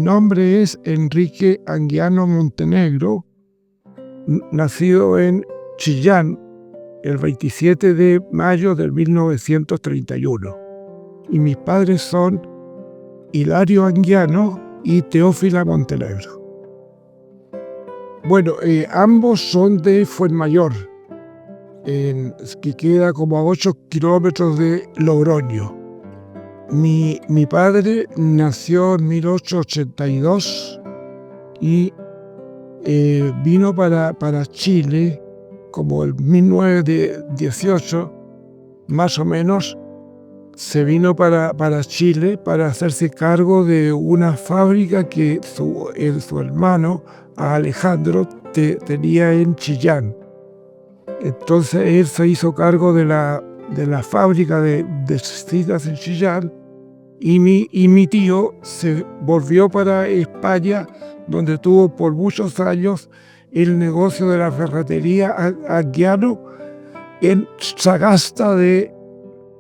nombre es Enrique Anguiano Montenegro, nacido en Chillán el 27 de mayo de 1931. Y mis padres son Hilario Anguiano y Teófila Montenegro. Bueno, ambos son de Fuenmayor, que queda como a 8 kilómetros de Logroño. Mi padre nació en 1882 y vino para Chile como en 1918, más o menos. Se vino para Chile para hacerse cargo de una fábrica que su hermano Alejandro tenía en Chillán. Entonces él se hizo cargo de la fábrica de sillas en Chillán y mi tío se volvió para España, donde tuvo por muchos años el negocio de la ferretería Anguiano en Sagasta de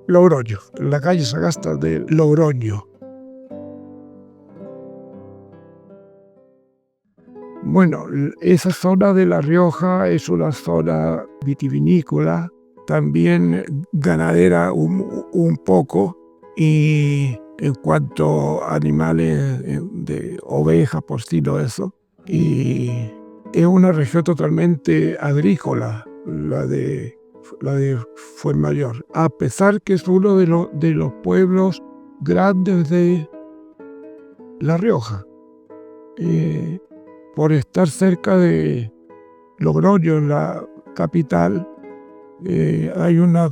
Logroño, en la calle Sagasta de Logroño. Bueno, esa zona de La Rioja es una zona vitivinícola, también ganadera un poco, y en cuanto a animales de ovejas, porcino, eso. Y es una región totalmente agrícola, la de Fuenmayor, a pesar que es uno de los pueblos grandes de La Rioja. Por estar cerca de Logroño, en la capital, hay una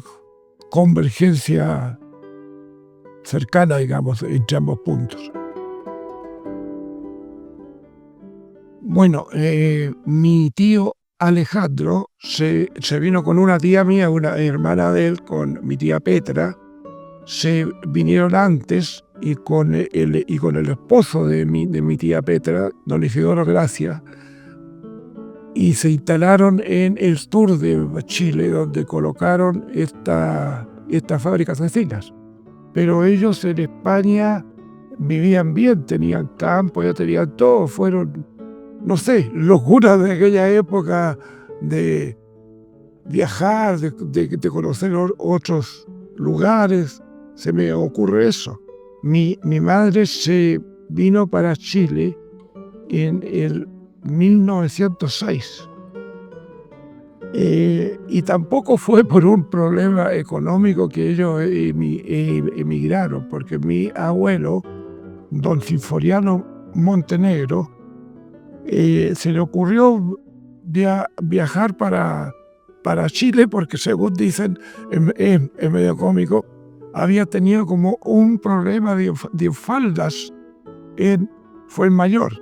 convergencia cercana, digamos, entre ambos puntos. Bueno, mi tío Alejandro se vino con una tía mía, una hermana de él, con mi tía Petra. Se vinieron antes y con el esposo de mi tía Petra, don Isidoro Gracia, y se instalaron en el sur de Chile, donde colocaron esta fábrica de sillas. Pero ellos en España vivían bien, tenían campo, ya tenían todo, fueron, no sé, locuras de aquella época de viajar, de conocer otros lugares. Se me ocurre eso. Mi madre se vino para Chile en el 1906. Y tampoco fue por un problema económico que ellos emigraron, porque mi abuelo, don Sinforiano Montenegro, se le ocurrió viajar para Chile, porque según dicen, es medio cómico, había tenido como un problema de faldas en Fuenmayor.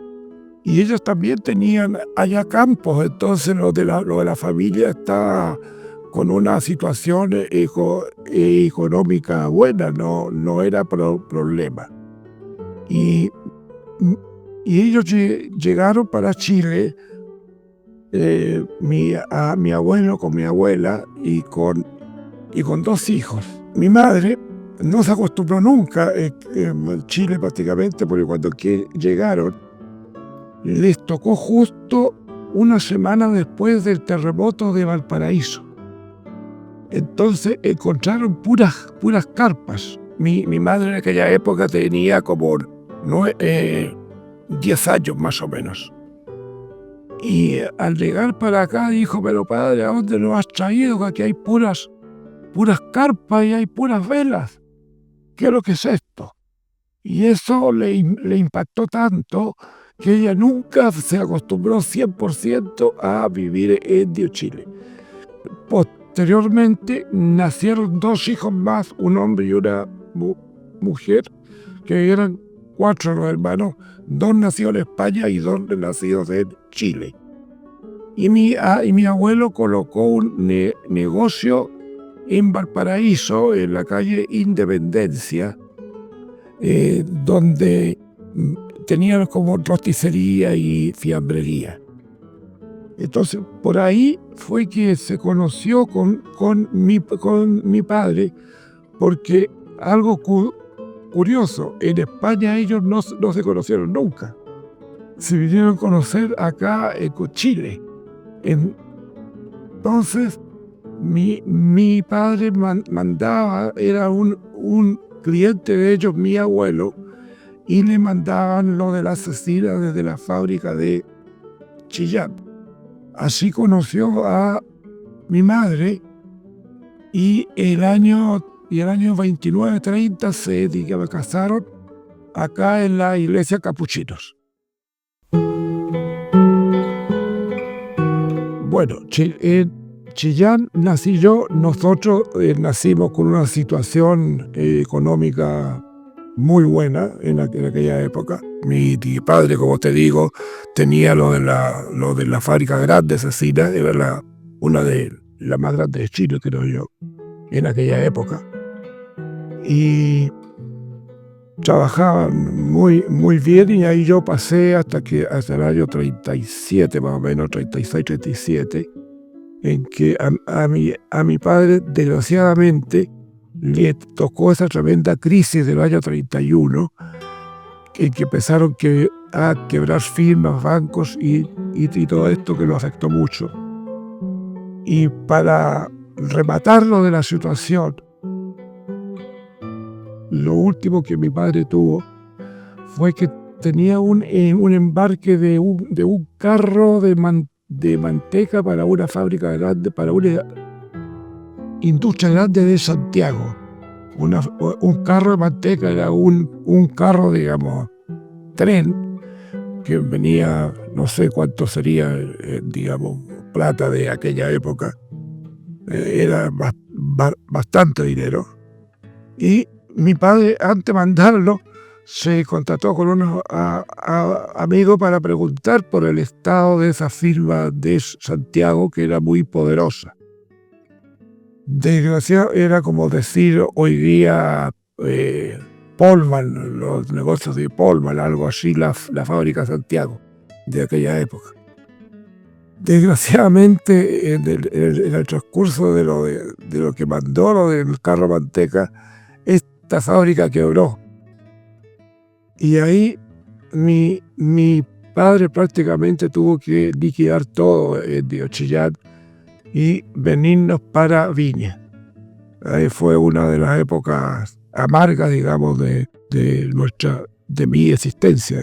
Y ellos también tenían allá campos, entonces lo de la familia está con una situación económica buena, no era problema. Y ellos llegaron para Chile, mi abuelo con mi abuela y con 2 hijos. Mi madre no se acostumbró nunca en Chile prácticamente, porque cuando llegaron les tocó justo una semana después del terremoto de Valparaíso. Entonces encontraron puras carpas. Mi madre en aquella época tenía como 10 años más o menos. Y al llegar para acá dijo: pero padre, ¿a dónde nos has traído? Que aquí hay puras carpas y hay puras velas. ¿Qué es lo que es esto? Y eso le impactó tanto que ella nunca se acostumbró 100% a vivir en Chile. Posteriormente nacieron 2 hijos más, un hombre y una mujer, que eran 4 los hermanos, 2 nacidos en España y 2 nacidos en Chile. Y mi abuelo colocó un negocio en Valparaíso, en la calle Independencia, donde tenían como rosticería y fiambrería. Entonces, por ahí fue que se conoció con mi padre, porque algo curioso, en España ellos no se conocieron nunca. Se vinieron a conocer acá en Chile. Entonces, mi padre mandaba, era un cliente de ellos, mi abuelo, y le mandaban lo de la cecina desde la fábrica de Chillán. Así conoció a mi madre y el año 29-30 se casaron acá en la iglesia Capuchinos. Bueno, en Chillán nací yo. Nosotros nacimos con una situación económica muy buena en aquella época. Mi padre, como te digo, tenía lo de la fábrica grande cecina, era una de las más grandes de Chile, creo yo, en aquella época. Y trabajaban muy bien, y ahí yo pasé hasta el año 37, más o menos, 36, 37, en que a mi padre, desgraciadamente, le tocó esa tremenda crisis del año 31, en que empezaron a quebrar firmas, bancos y todo esto, que lo afectó mucho. Y para rematarlo de la situación, lo último que mi padre tuvo fue que tenía un embarque de un carro de manteca para una fábrica grande, para una industria grande de Santiago. Un carro de manteca era un carro, digamos, tren, que venía, no sé cuánto sería, digamos, plata de aquella época. Era bastante dinero. Y mi padre, antes de mandarlo, se contactó con unos amigos para preguntar por el estado de esa firma de Santiago, que era muy poderosa. Desgraciado, era como decir hoy día Polman, los negocios de Polman, algo así, la fábrica Santiago de aquella época. Desgraciadamente, en el transcurso de lo que mandó, lo del carro manteca, esta fábrica quebró. Y ahí mi padre prácticamente tuvo que liquidar todo en Chillán y venirnos para Viña. Ahí fue una de las épocas amargas, digamos, de mi existencia.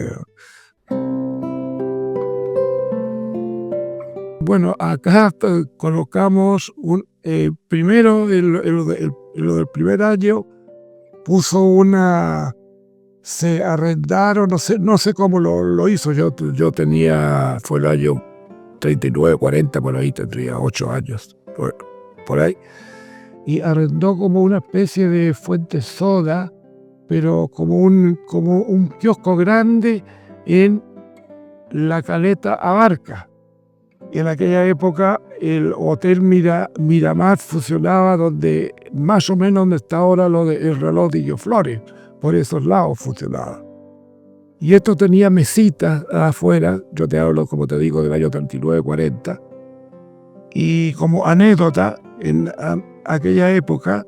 Bueno, acá colocamos primero, lo del primer año, se arrendaron, no sé cómo lo hizo, yo fue el año 39, 40, por ahí tendría 8 años, por ahí, y arrendó como una especie de fuente soda, pero como un kiosco grande en la caleta Abarca. Y en aquella época el hotel Miramar funcionaba donde, más o menos donde está ahora el reloj de Flores, por esos lados funcionaba. Y esto tenía mesitas afuera, yo te hablo, como te digo, del año 39, 40. Y como anécdota, en aquella época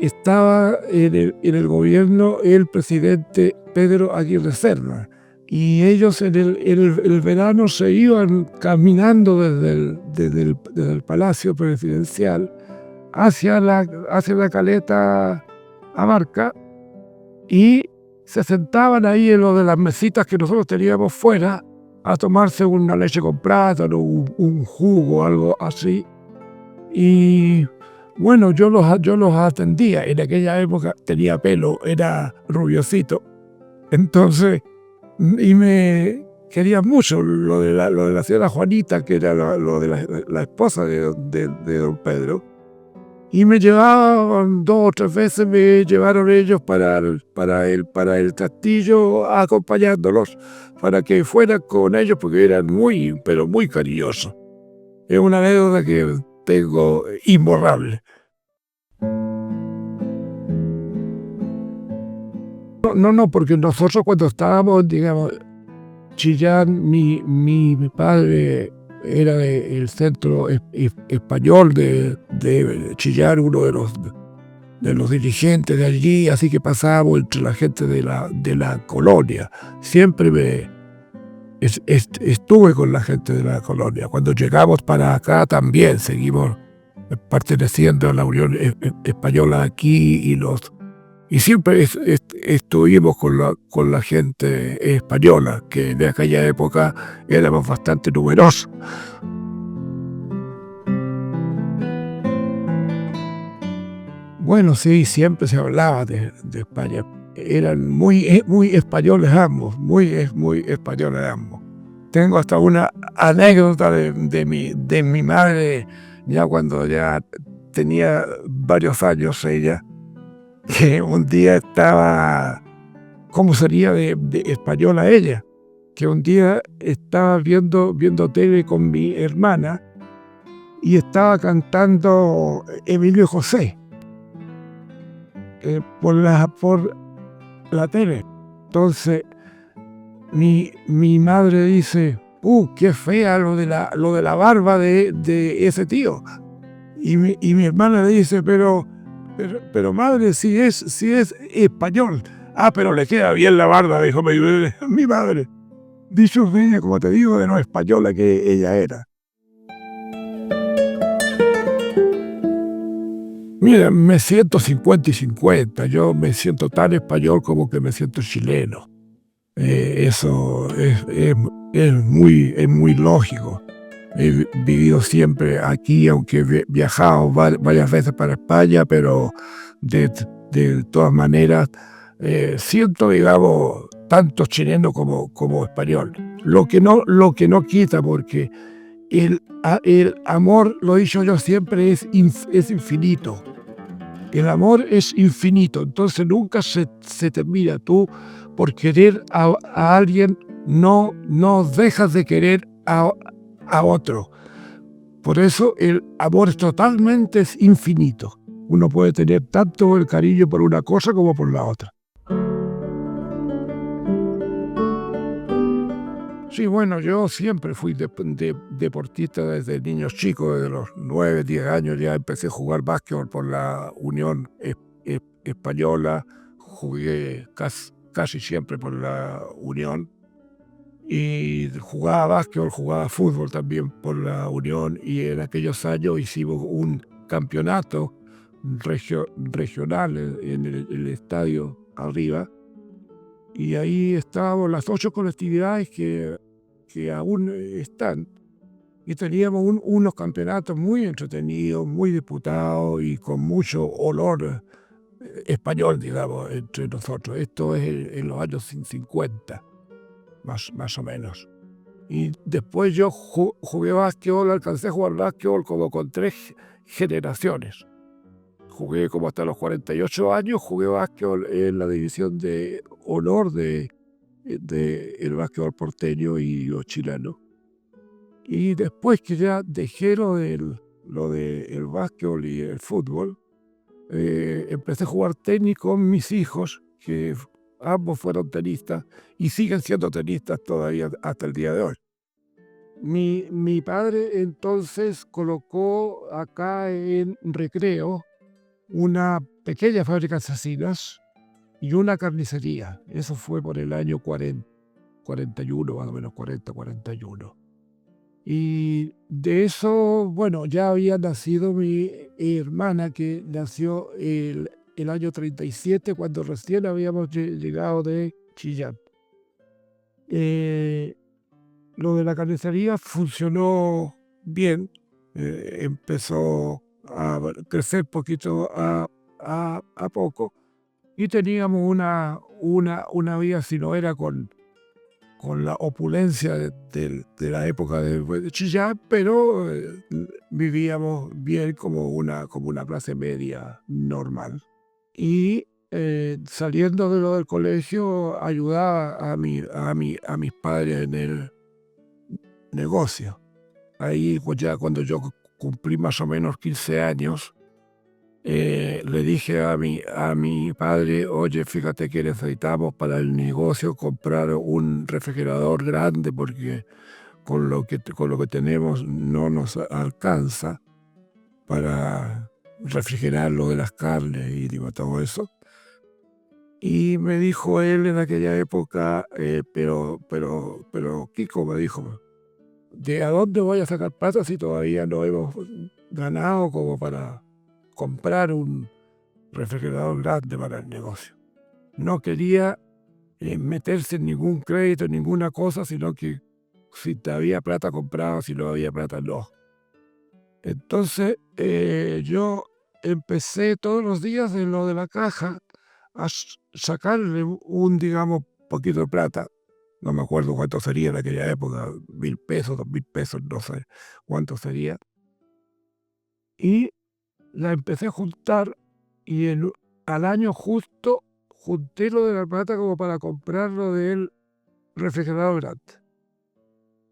estaba en el gobierno el presidente Pedro Aguirre Cerda. Y ellos en el verano se iban caminando desde el Palacio Presidencial hacia la caleta Abarca, y se sentaban ahí en lo de las mesitas que nosotros teníamos fuera a tomarse una leche con plátano, un jugo, algo así. Y bueno, yo los atendía. En aquella época tenía pelo, era rubiosito. Entonces, y me quería mucho lo de la señora Juanita, que era lo de la esposa de don Pedro. Y me llevaban 2 o 3 veces, me llevaron ellos para el castillo, acompañándolos, para que fueran con ellos, porque eran pero muy cariñosos. Es una anécdota que tengo imborrable. No, porque nosotros cuando estábamos, digamos, Chillán, mi padre era del centro español de Chillán, uno de los dirigentes de allí, así que pasábamos entre la gente de la colonia. Siempre estuve con la gente de la colonia. Cuando llegamos para acá también seguimos perteneciendo a la Unión Española aquí y siempre estuvimos con la gente española, que en aquella época éramos bastante numerosos. Bueno, sí, siempre se hablaba de España. Eran muy españoles ambos, muy españoles ambos. Tengo hasta una anécdota de mi madre, ya cuando ya tenía varios años ella, que un día estaba, ¿cómo sería de española ella? Que un día estaba viendo tele con mi hermana y estaba cantando Emilio José por la tele. Entonces mi madre dice, qué fea lo de la barba de ese tío. Y mi hermana le dice, pero madre, si es español. Pero le queda bien la barba, dijo mi madre. Dicho de ella, como te digo, de lo española que ella era. Mira, me siento 50 y 50. Yo me siento tan español como que me siento chileno. Eso es muy lógico. He vivido siempre aquí, aunque he viajado varias veces para España, pero de todas maneras siento, digamos, tanto chileno como español. Lo que no quita, porque el amor, lo he dicho yo siempre, es infinito. El amor es infinito, entonces nunca se termina. Tú, por querer a alguien, no dejas de querer a otro. Por eso el amor es totalmente infinito. Uno puede tener tanto el cariño por una cosa como por la otra. Sí, bueno, yo siempre fui deportista desde niños chicos, desde los 9, 10 años ya empecé a jugar básquetbol por la Unión Española, jugué casi siempre por la Unión y jugaba básquetbol, jugaba fútbol también por la Unión y en aquellos años hicimos un campeonato regional en el estadio arriba. Y ahí estábamos las 8 colectividades que aún están. Y teníamos unos campeonatos muy entretenidos, muy disputados y con mucho olor español, digamos, entre nosotros. Esto es en los años 50, más o menos. Y después yo jugué básquetbol, alcancé a jugar básquetbol como con 3 generaciones. Jugué como hasta los 48 años, jugué básquetbol en la división de honor de el básquetbol porteño y los chilenos. Y después que ya dejé lo del básquetbol y el fútbol, empecé a jugar tenis con mis hijos, que ambos fueron tenistas y siguen siendo tenistas todavía hasta el día de hoy. Mi padre entonces colocó acá en Recreo una pequeña fábrica de asesinas y una carnicería. Eso fue por el año 41, más o menos 41. Y de eso, bueno, ya había nacido mi hermana, que nació el año 37, cuando recién habíamos llegado de Chillán. Lo de la carnicería funcionó bien, empezó a crecer poquito a poco y teníamos una vida, si no era con la opulencia de la época de Chillán, pero vivíamos bien como una clase media normal. Y saliendo de lo del colegio ayudaba a mis padres en el negocio. Ahí pues ya cuando yo cumplí más o menos 15 años, le dije a mi padre, oye, fíjate que necesitamos para el negocio comprar un refrigerador grande porque con lo que tenemos no nos alcanza para refrigerar lo de las carnes y digo, todo eso. Y me dijo él en aquella época, pero Kiko me dijo, ¿de a dónde voy a sacar plata si todavía no hemos ganado como para comprar un refrigerador grande para el negocio? No quería meterse en ningún crédito, en ninguna cosa, sino que si te había plata comprado, si no había plata no. Entonces yo empecé todos los días en lo de la caja a sacarle digamos, poquito de plata. No me acuerdo cuánto sería en aquella época, 1.000 pesos, 2.000 pesos, no sé cuánto sería. Y la empecé a juntar y al año justo junté lo de la plata como para comprar lo del refrigerador grande.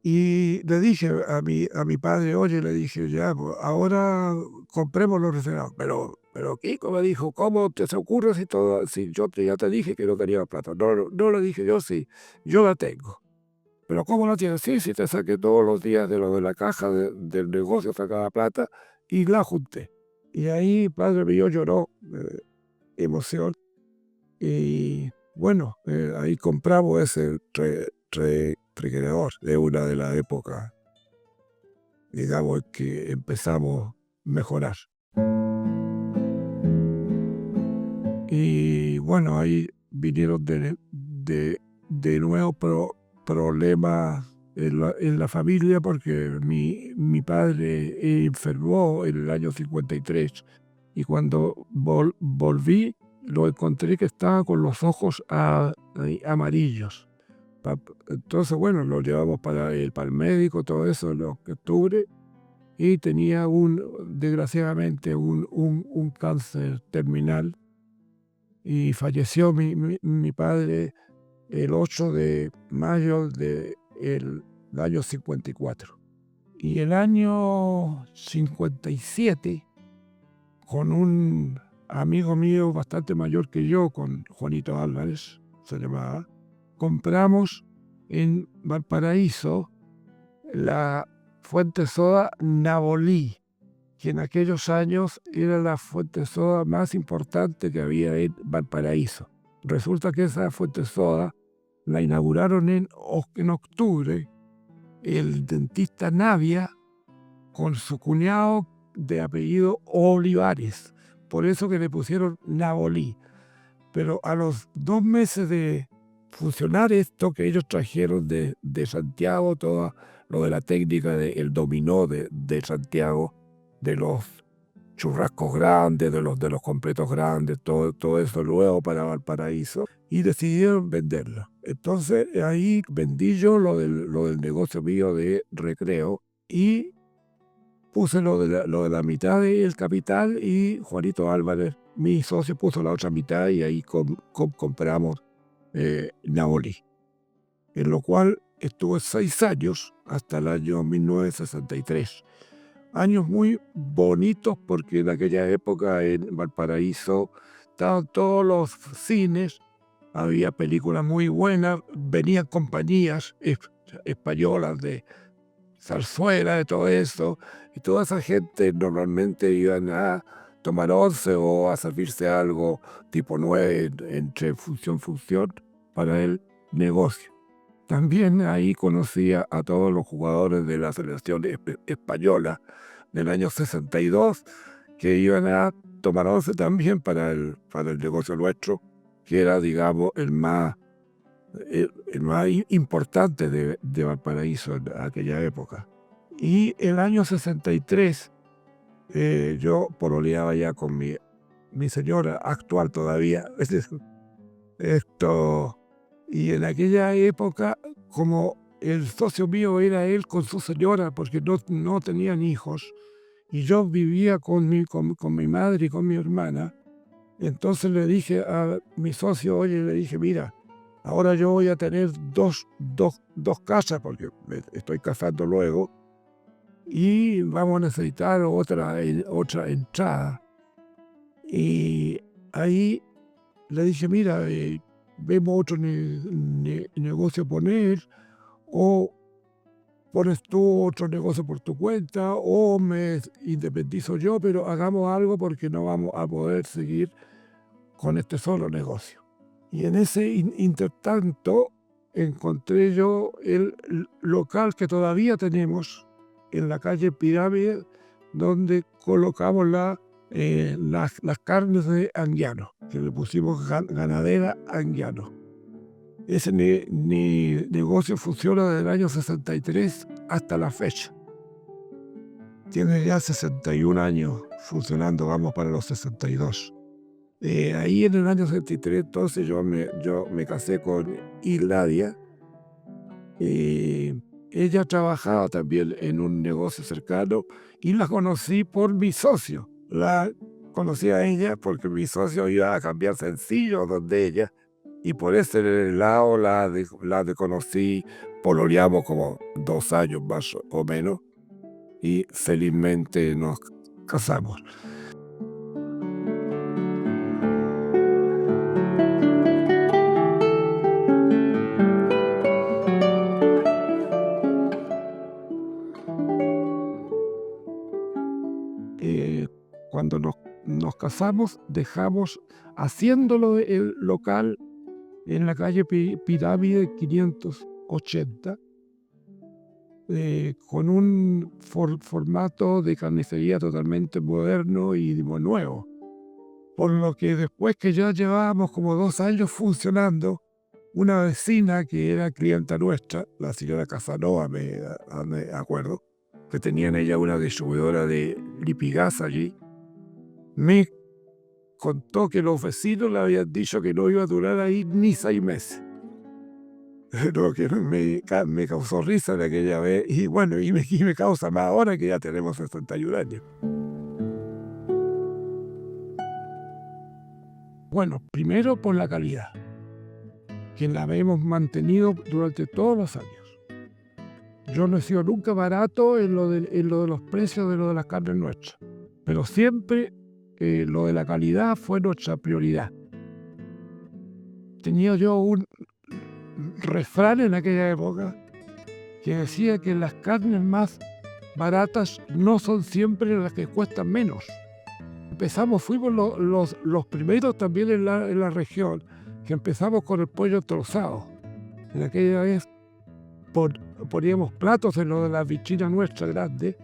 Y le dije a mi padre, oye, le dije, ya, pues, ahora compremos los refrigerados. Pero Kiko me dijo, ¿cómo te se ocurre si yo ya te dije que no tenía plata? No le dije yo, sí, yo la tengo. Pero ¿cómo la tienes? Sí, sí, te saqué todos los días de lo de la caja del negocio, sacaba plata y la junté. Y ahí padre mío lloró de emoción. Y bueno, ahí compramos ese refrigerador de una de las épocas, digamos, que empezamos a mejorar. Y bueno, ahí vinieron de nuevo problemas en la familia porque mi padre enfermó en el año 53 y cuando volví lo encontré que estaba con los ojos amarillos. Entonces, bueno, lo llevamos para el médico, todo eso en octubre, y tenía desgraciadamente, un cáncer terminal y falleció mi padre el 8 de mayo del año 54. Y el año 57, con un amigo mío bastante mayor que yo, con Juanito Álvarez, se llamaba, compramos en Valparaíso la fuente soda Nabolí, que en aquellos años era la fuente soda más importante que había en Valparaíso. Resulta que esa fuente soda la inauguraron en octubre el dentista Navia con su cuñado de apellido Olivares. Por eso que le pusieron Nabolí. Pero a los 2 meses de funcionar esto, que ellos trajeron de Santiago, todo lo de la técnica del dominó de Santiago, de los churrascos grandes, de los completos grandes, todo eso nuevo para Valparaíso, y decidieron venderlo. Entonces ahí vendí yo lo del negocio mío de recreo y puse lo de la mitad del capital y Juanito Álvarez, mi socio, puso la otra mitad y ahí compramos Nabolí, en lo cual estuve 6 años hasta el año 1963. Años muy bonitos porque en aquella época en Valparaíso estaban todos los cines, había películas muy buenas, venían compañías españolas de zarzuela, de todo eso, y toda esa gente normalmente iban a tomar once o a servirse algo tipo 9 entre función para el negocio. También ahí conocía a todos los jugadores de la selección española del año 62 que iban a tomar once también para el negocio nuestro, que era, digamos, el más importante de Valparaíso en aquella época. Y el año 63 yo pololeaba ya con mi señora actual todavía. Y en aquella época, como el socio mío era él con su señora, porque no tenían hijos, y yo vivía con mi madre y con mi hermana, entonces le dije a mi socio, oye, le dije, mira, ahora yo voy a tener dos casas, porque me estoy casando luego, y vamos a necesitar otra entrada. Y ahí le dije, mira, vemos otro negocio poner, o pones tú otro negocio por tu cuenta o me independizo yo, pero hagamos algo porque no vamos a poder seguir con este solo negocio. Y en ese intertanto encontré yo el local que todavía tenemos en la calle Pirámide, donde colocamos las carnes de Anguiano, que le pusimos ganadera Anguiano. Ese negocio funciona desde el año 63 hasta la fecha. Tiene ya 61 años funcionando, vamos para los 62. Ahí en el año 63, entonces yo me casé con Hilaria. Ella trabajaba también en un negocio cercano y la conocí por mi socio. La conocí a ella porque mi socio iba a cambiar sencillo donde ella. Y por ese lado la conocí, pololeamos como 2 años más o menos y felizmente nos casamos. Cuando nos casamos, dejamos haciéndolo el local en la calle Pirámide 580, con un formato de carnicería totalmente moderno y nuevo. Por lo que después que ya llevábamos como 2 años funcionando, una vecina que era clienta nuestra, la señora Casanova, me acuerdo, que tenían ella una distribuidora de lipigas allí, me contó que los vecinos le habían dicho que no iba a durar ahí ni 6 meses. Lo que me causó risa de aquella vez, y bueno, y me causa más ahora que ya tenemos 61 años. Bueno, primero por la calidad, que la hemos mantenido durante todos los años. Yo no he sido nunca barato en lo de los precios de las carnes nuestras, pero siempre lo de la calidad fue nuestra prioridad. Tenía yo un refrán en aquella época que decía que las carnes más baratas no son siempre las que cuestan menos. Fuimos los primeros también en la región, que empezamos con el pollo trozado. En aquella vez poníamos platos en lo de la vitrina nuestra grande,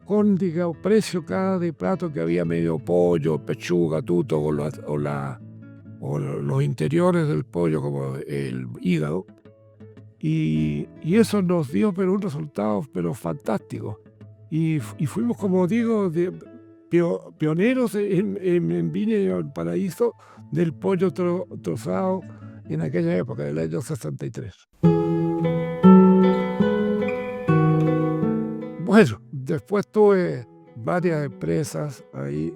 con, digamos, precio cada de plato que había medio pollo, pechuga, tuto o los interiores del pollo como el hígado. Y eso nos dio pero un resultado pero fantástico. Y fuimos, como digo, pioneros en Viña Valparaíso del pollo trozado en aquella época, del año 63. Bueno, después tuve varias empresas, ahí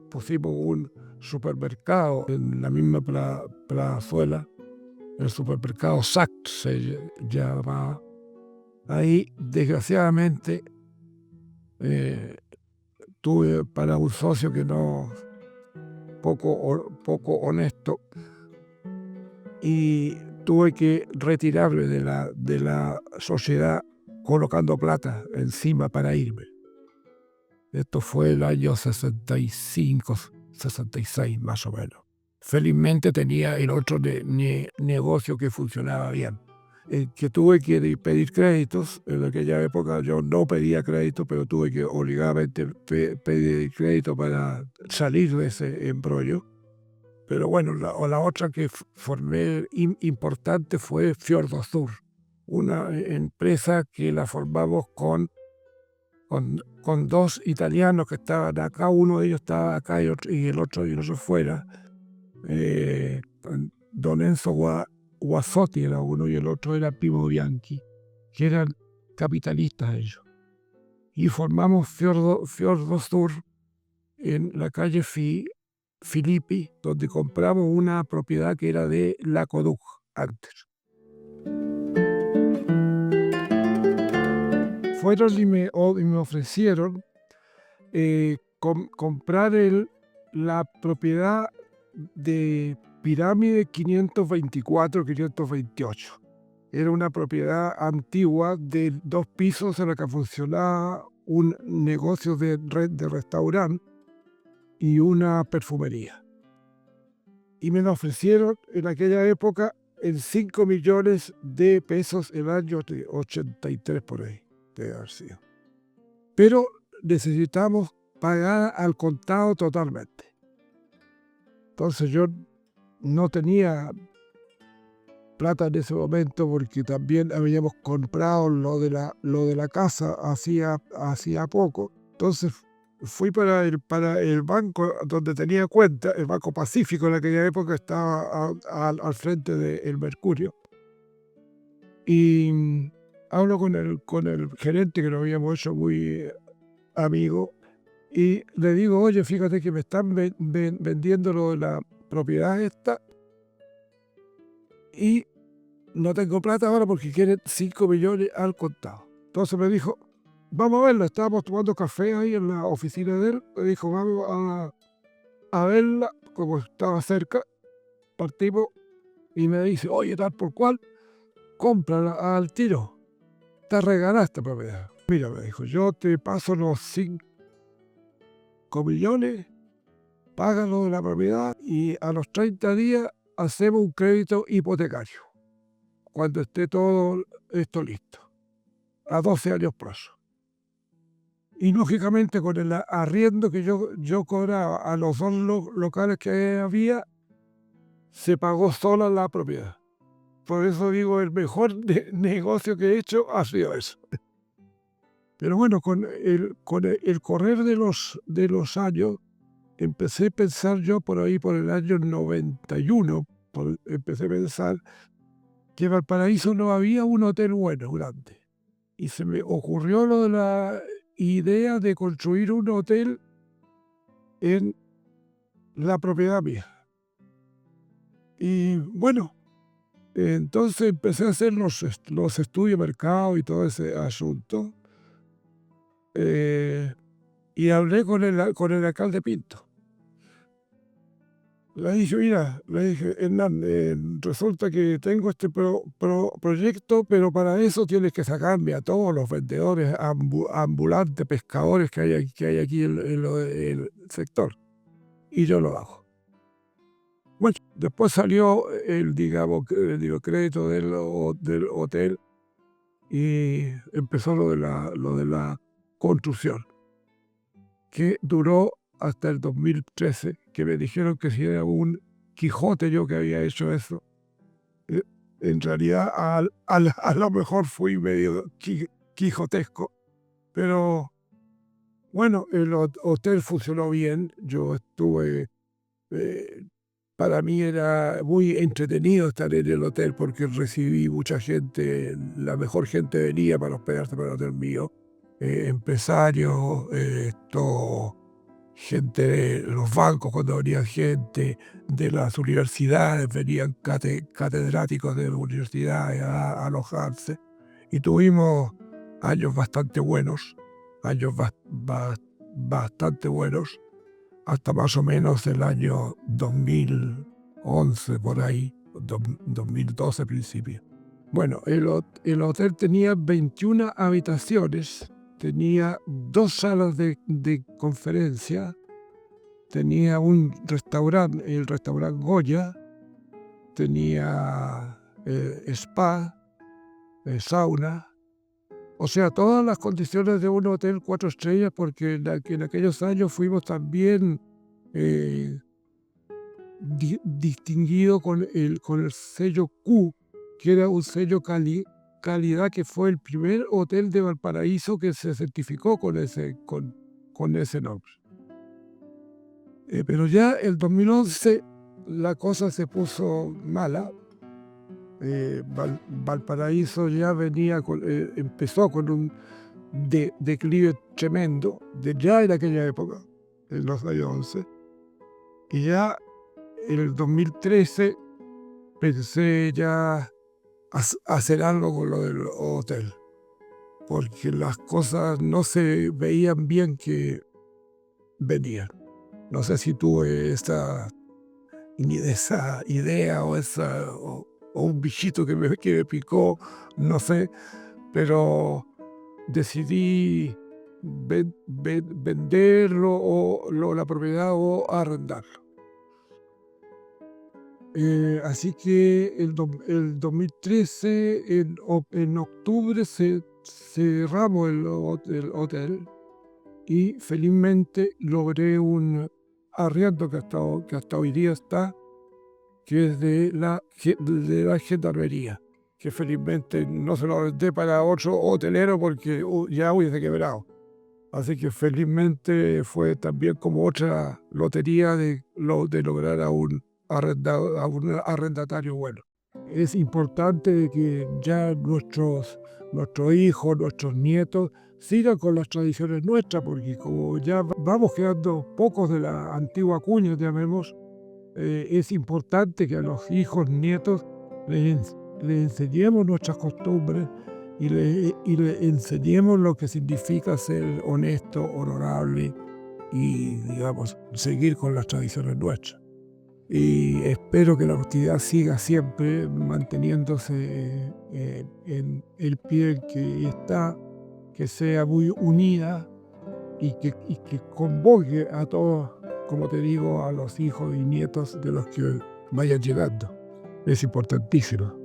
pusimos un supermercado en la misma plazuela, el supermercado Saks se llamaba. Ahí, desgraciadamente, tuve para un socio que no, poco honesto, y tuve que retirarme de la sociedad colocando plata encima para irme. Esto fue el año 65, 66 más o menos. Felizmente tenía el otro negocio que funcionaba bien. Que tuve que pedir créditos. En aquella época yo no pedía crédito, pero tuve que obligadamente pedir crédito para salir de ese embrollo. Pero bueno, la otra que formé importante fue Fjordosur, una empresa que la formamos con 2 italianos que estaban acá. Uno de ellos estaba acá y el otro fuera. Don Enzo Guasotti era uno y el otro era Pimo Bianchi, que eran capitalistas ellos. Y formamos Fjordosur en la calle Filippi, donde compramos una propiedad que era de Lacoduc antes. Fueron y me ofrecieron comprar la propiedad de Pirámide 524-528. Era una propiedad antigua de 2 pisos en la que funcionaba un negocio de restaurante y una perfumería. Y me la ofrecieron en aquella época en 5 millones de pesos el año 83 por ahí, debe haber sido. Pero necesitamos pagar al contado totalmente. Entonces yo no tenía plata en ese momento porque también habíamos comprado lo de la casa hacía poco. Entonces fui para el banco donde tenía cuenta, el Banco Pacífico en aquella época estaba al frente del Mercurio. Y hablo con el gerente que lo habíamos hecho muy amigo y le digo, oye, fíjate que me están vendiendo lo de la propiedad esta y no tengo plata ahora porque quieren 5 millones al contado. Entonces me dijo, vamos a verla. Estábamos tomando café ahí en la oficina de él. Me dijo, vamos a verla. Como estaba cerca, partimos y me dice, oye, tal por cual, cómprala al tiro. Te regalás esta propiedad. Mira, me dijo, yo te paso los 5 millones, págalo de la propiedad y a los 30 días hacemos un crédito hipotecario. Cuando esté todo esto listo, a 12 años plazo. Y lógicamente con el arriendo que yo cobraba a los 2 locales que había, se pagó sola la propiedad. Por eso digo, el mejor negocio que he hecho ha sido eso. Pero bueno, con el correr de los años, empecé a pensar yo por ahí, por el año 91, empecé a pensar que en Valparaíso no había un hotel bueno, grande. Y se me ocurrió lo de la idea de construir un hotel en la propiedad mía. Y bueno, entonces empecé a hacer los estudios de mercado y todo ese asunto. Y hablé con el alcalde Pinto. Le dije, mira, Hernán, resulta que tengo este proyecto, pero para eso tienes que sacarme a todos los vendedores ambulantes, pescadores que hay aquí en el sector. Y yo lo hago. Bueno, después salió el crédito del hotel y empezó lo de la construcción, que duró hasta el 2013, que me dijeron que si era un Quijote yo que había hecho eso. En realidad a lo mejor fui medio quijotesco, pero bueno, el hotel funcionó bien. Yo estuve, para mí era muy entretenido estar en el hotel porque recibí mucha gente, la mejor gente venía para hospedarse para el hotel mío, empresarios, gente de los bancos cuando venía gente, de las universidades, venían catedráticos de las universidades a alojarse. Y tuvimos años bastante buenos, bastante buenos, hasta más o menos el año 2011, por ahí, 2012 principio. Bueno, el hotel tenía 21 habitaciones, tenía 2 salas de conferencia, tenía un restaurante, el restaurante Goya, tenía spa, sauna, o sea, todas las condiciones de un hotel 4 estrellas, porque en aquellos años fuimos también distinguidos con el sello Q, que era un sello calidad, que fue el primer hotel de Valparaíso que se certificó con ese nombre. Pero ya el 2011 la cosa se puso mala. Valparaíso ya empezó con un declive tremendo, ya en aquella época, en los años 11. Y ya en el 2013 pensé ya hacer algo con lo del hotel, porque las cosas no se veían bien que venían. No sé si tuve esa idea o o un bichito que me picó, no sé, pero decidí venderlo la propiedad o arrendarlo. Así que el 2013, en octubre, cerramos el hotel y felizmente logré un arriendo que hasta hoy día está, que es de la gendarmería, que felizmente no se lo vendé para otro hotelero porque ya hubiese quebrado. Así que felizmente fue también como otra lotería de lograr a un arrendatario bueno. Es importante que ya nuestros hijos, nuestros nietos sigan con las tradiciones nuestras, porque como ya vamos quedando pocos de la antigua cuña, llamemos, es importante que a los hijos, nietos, les enseñemos nuestras costumbres y le enseñemos lo que significa ser honesto, honorable y, digamos, seguir con las tradiciones nuestras. Y espero que la actividad siga siempre manteniéndose en el pie en que está, que sea muy unida y que convoque a todos, como te digo, a los hijos y nietos de los que vayan llegando. Es importantísimo.